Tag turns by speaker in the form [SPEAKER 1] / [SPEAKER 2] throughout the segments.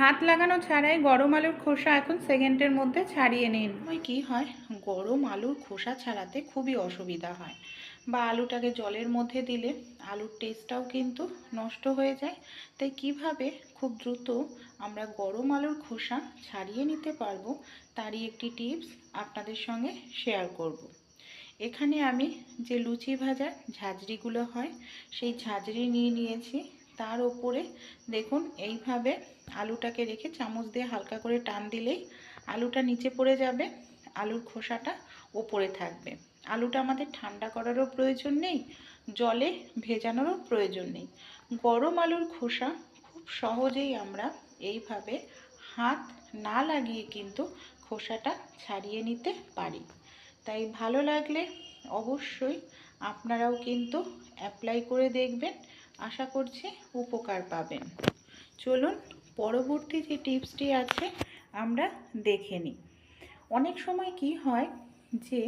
[SPEAKER 1] হাত লাগানো ছাড়াই গরম আলুর খোসা এখন সেকেন্ডের মধ্যে ছাড়িয়ে নিন। কি হয়, গরম আলুর খোসা ছাড়াতে খুবই অসুবিধা হয়, বা আলুটাকে জলের মধ্যে দিলে আলুর টেস্টটাও কিন্তু নষ্ট হয়ে যায়। তাই কিভাবে খুব দ্রুত আমরা গরম আলুর খোসা ছাড়িয়ে নিতে পারবো তারই একটি টিপস আপনাদের সঙ্গে শেয়ার করব। এখানে আমি যে লুচি ভাজার ঝাঁঝরিগুলো হয় সেই ঝাঁঝরি নিয়ে নিয়েছি। তার ওপরে দেখুন এইভাবে আলুটাকে রেখে চামচ দিয়ে হালকা করে টান দিলেই আলুটা নিচে পড়ে যাবে, আলুর খোসাটা ওপরে থাকবে। আলুটা আমাদের ঠান্ডা করারও প্রয়োজন নেই, জলে ভেজানোরও প্রয়োজন নেই। গরম আলুর খোসা খুব সহজেই আমরা এইভাবে হাত না লাগিয়ে কিন্তু খোসাটা ছাড়িয়ে নিতে পারি। তাই ভালো লাগলে অবশ্যই আপনারাও কিন্তু অ্যাপ্লাই করে দেখবেন, আশা করছি উপকার পাবেন। চলুন পরবর্তী যে টিপসটি আছে আমরা দেখে নিই। অনেক সময় কি হয় যে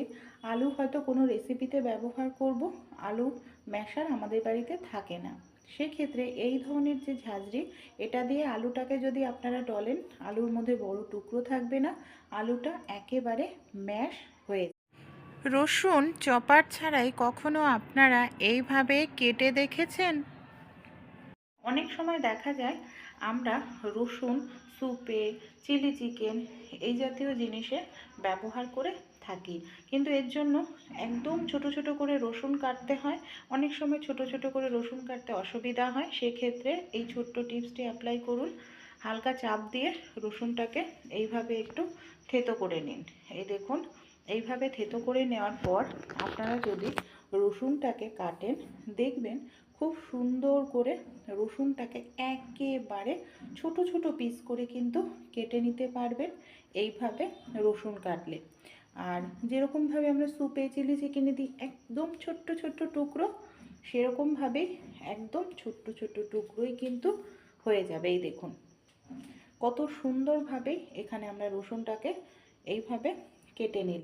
[SPEAKER 1] আলু হয়তো কোনো রেসিপিতে ব্যবহার করব, আলু ম্যাশার আমাদের বাড়িতে থাকে না। সেক্ষেত্রে এই ধরনের যে ঝাঁঝরি, এটা দিয়ে আলুটাকে যদি আপনারা ডলেন, আলুর মধ্যে বড় টুকরো থাকবে না, আলুটা একেবারে ম্যাশ হয়ে যাবে। রসুন চপার ছাড়াই কখনো আপনারা এইভাবে কেটে দেখেছেন? অনেক সময় দেখা যায় আমরা রসুন স্যুপে, চিলি চিকেন এই জাতীয় জিনিসে ব্যবহার করে থাকি, কিন্তু এর জন্য একদম ছোট ছোট করে রসুন কাটতে হয়। অনেক সময় ছোট ছোট করে রসুন কাটতে অসুবিধা হয়, সেক্ষেত্রে এই ছোট্ট টিপসটি অ্যাপ্লাই করুন। হালকা চাপ দিয়ে রসুনটাকে এইভাবে একটু থেতো করে নিন। এই দেখুন, এইভাবে থেতো করে নেওয়ার পর আপনারা যদি রসুনটাকে কাটেন, দেখবেন খুব সুন্দর করে রসুনটাকে একেবারে ছোট ছোট পিস করে কিন্তু কেটে নিতে পারবেন এইভাবে রসুন কাটলে। আর যেরকমভাবে আমরা স্যুপে, চিলি চিকেনে দিই একদম ছোট্ট ছোট্ট টুকরো, সেরকমভাবেই একদম ছোট্ট ছোট্ট টুকরোই কিন্তু হয়ে যাবে। এই দেখুন কত সুন্দরভাবে এখানে আমরা রসুনটাকে এইভাবে কেটে নিই।